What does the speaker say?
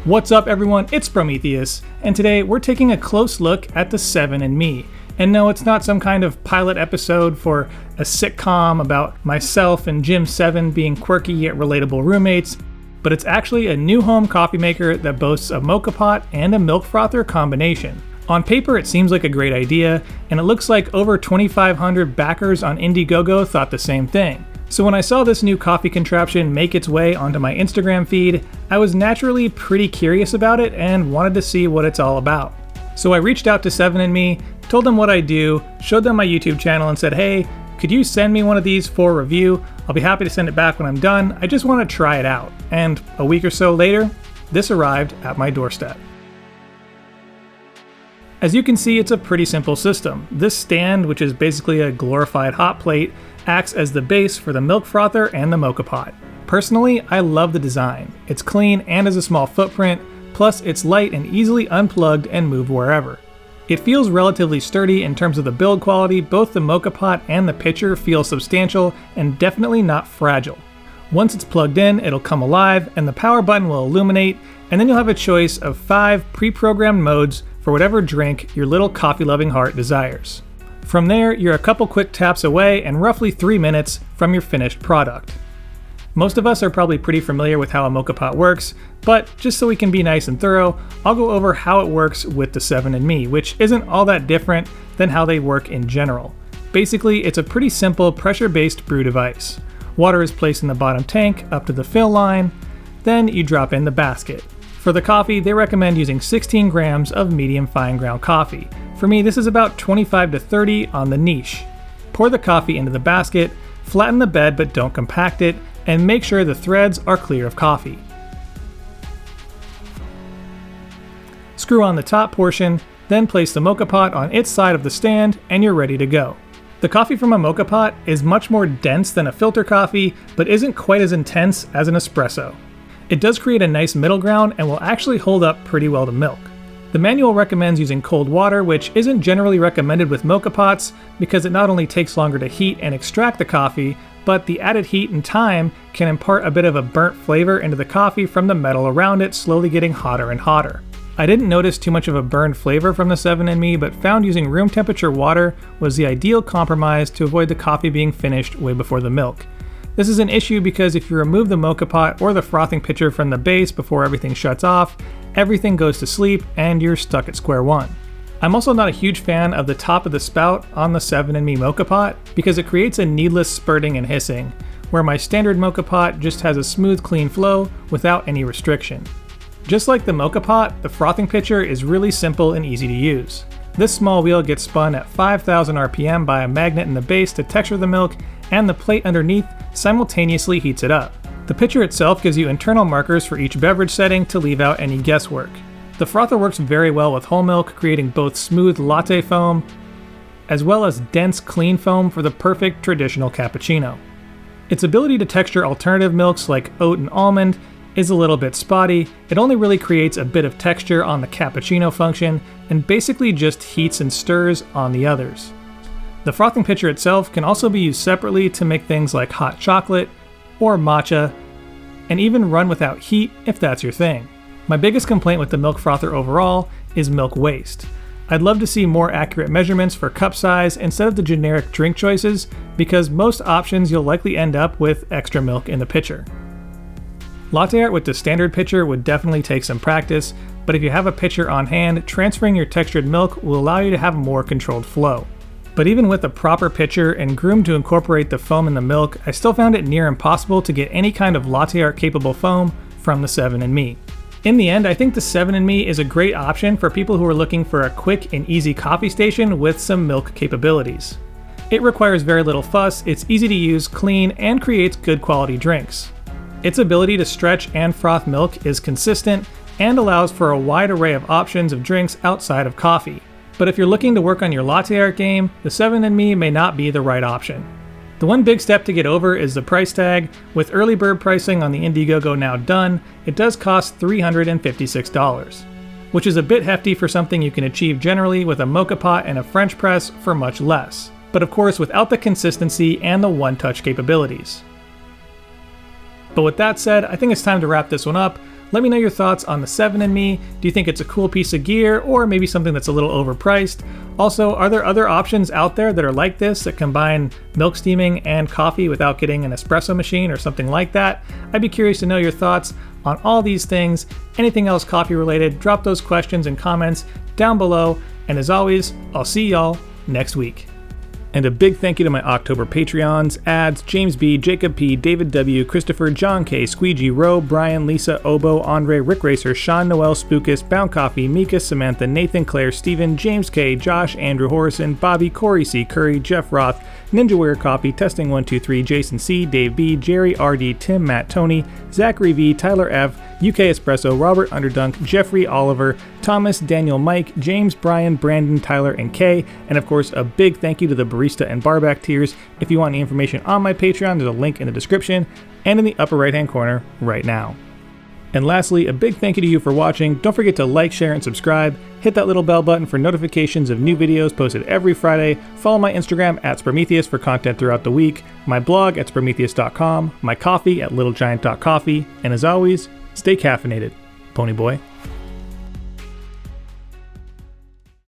What's up everyone, it's Sprometheus, and today we're taking a close look at the 7&Me. And no, it's not some kind of pilot episode for a sitcom about myself and Jim 7 being quirky yet relatable roommates, but it's actually a new home coffee maker that boasts a Moka Pot and a milk frother combination. On paper it seems like a great idea, and it looks like over 2,500 backers on Indiegogo thought the same thing. So when I saw this new coffee contraption make its way onto my Instagram feed, I was naturally pretty curious about it and wanted to see what it's all about. So I reached out to 7&Me, told them what I do, showed them my YouTube channel and said, hey, could you send me one of these for review? I'll be happy to send it back when I'm done. I just want to try it out. And a week or so later, this arrived at my doorstep. As you can see, it's a pretty simple system. This stand, which is basically a glorified hot plate, acts as the base for the milk frother and the Moka Pot. Personally, I love the design. It's clean and has a small footprint, plus it's light and easily unplugged and moved wherever. It feels relatively sturdy in terms of the build quality. Both the Moka Pot and the pitcher feel substantial and definitely not fragile. Once it's plugged in, it'll come alive and the power button will illuminate, and then you'll have a choice of 5 pre-programmed modes for whatever drink your little coffee-loving heart desires. From there, you're a couple quick taps away and roughly 3 minutes from your finished product. Most of us are probably pretty familiar with how a Moka Pot works, but just so we can be nice and thorough, I'll go over how it works with the 7&Me, which isn't all that different than how they work in general. Basically, it's a pretty simple pressure-based brew device. Water is placed in the bottom tank up to the fill line, then you drop in the basket. For the coffee, they recommend using 16 grams of medium fine ground coffee. For me, this is about 25 to 30 on the niche. Pour the coffee into the basket, flatten the bed but don't compact it, and make sure the threads are clear of coffee. Screw on the top portion, then place the Moka Pot on its side of the stand and you're ready to go. The coffee from a Moka Pot is much more dense than a filter coffee, but isn't quite as intense as an espresso. It does create a nice middle ground and will actually hold up pretty well to milk. The manual recommends using cold water, which isn't generally recommended with Moka Pots because it not only takes longer to heat and extract the coffee, but the added heat and time can impart a bit of a burnt flavor into the coffee from the metal around it, slowly getting hotter and hotter. I didn't notice too much of a burned flavor from the 7&Me, but found using room temperature water was the ideal compromise to avoid the coffee being finished way before the milk. This is an issue because if you remove the Moka Pot or the frothing pitcher from the base before everything shuts off, everything goes to sleep and you're stuck at square one. I'm also not a huge fan of the top of the spout on the 7&Me Moka Pot because it creates a needless spurting and hissing, where my standard Moka Pot just has a smooth, clean flow without any restriction. Just like the Moka Pot, the frothing pitcher is really simple and easy to use. This small wheel gets spun at 5,000 RPM by a magnet in the base to texture the milk, and the plate underneath simultaneously heats it up. The pitcher itself gives you internal markers for each beverage setting to leave out any guesswork. The frother works very well with whole milk, creating both smooth latte foam as well as dense clean foam for the perfect traditional cappuccino. Its ability to texture alternative milks like oat and almond is a little bit spotty. It only really creates a bit of texture on the cappuccino function and basically just heats and stirs on the others. The frothing pitcher itself can also be used separately to make things like hot chocolate or matcha, and even run without heat if that's your thing. My biggest complaint with the milk frother overall is milk waste. I'd love to see more accurate measurements for cup size instead of the generic drink choices, because most options you'll likely end up with extra milk in the pitcher. Latte art with the standard pitcher would definitely take some practice, but if you have a pitcher on hand, transferring your textured milk will allow you to have a more controlled flow. But even with a proper pitcher and groomed to incorporate the foam in the milk, I still found it near impossible to get any kind of latte art capable foam from the 7&Me. In the end, I think the 7&Me is a great option for people who are looking for a quick and easy coffee station with some milk capabilities. It requires very little fuss, it's easy to use, clean, and creates good quality drinks. Its ability to stretch and froth milk is consistent and allows for a wide array of options of drinks outside of coffee. But if you're looking to work on your latte art game, the 7&Me may not be the right option. The one big step to get over is the price tag. With early bird pricing on the Indiegogo now done, it does cost $356, which is a bit hefty for something you can achieve generally with a Moka Pot and a French press for much less, but of course without the consistency and the one-touch capabilities. But with that said, I think it's time to wrap this one up. Let me know your thoughts on the 7&Me. Do you think it's a cool piece of gear or maybe something that's a little overpriced? Also, are there other options out there that are like this that combine milk steaming and coffee without getting an espresso machine or something like that? I'd be curious to know your thoughts on all these things. Anything else coffee related, drop those questions and comments down below. And as always, I'll see y'all next week. And a big thank you to my October Patreons, Ads, James B, Jacob P, David W, Christopher, John K, Squeegee, Roe, Brian, Lisa, Obo, Andre, Rick Racer, Sean, Noel, Spookus, Bound Coffee, Mika, Samantha, Nathan, Claire, Steven, James K, Josh, Andrew Horrison, Bobby, Corey C, Curry, Jeff Roth, Ninja Warrior Coffee, Testing 123, Jason C, Dave B, Jerry, RD, Tim, Matt, Tony, Zachary V, Tyler F, UK Espresso, Robert Underdunk, Jeffrey Oliver, Thomas, Daniel, Mike, James, Brian, Brandon, Tyler, and Kay. And of course, a big thank you to the Barista and Barback tiers. If you want any information on my Patreon, there's a link in the description and in the upper right hand corner right now. And lastly, a big thank you to you for watching. Don't forget to like, share, and subscribe. Hit that little bell button for notifications of new videos posted every Friday. Follow my Instagram at Sprometheus for content throughout the week, my blog at Sprometheus.com, my coffee at littlegiant.coffee, and as always, stay caffeinated, Pony Boy.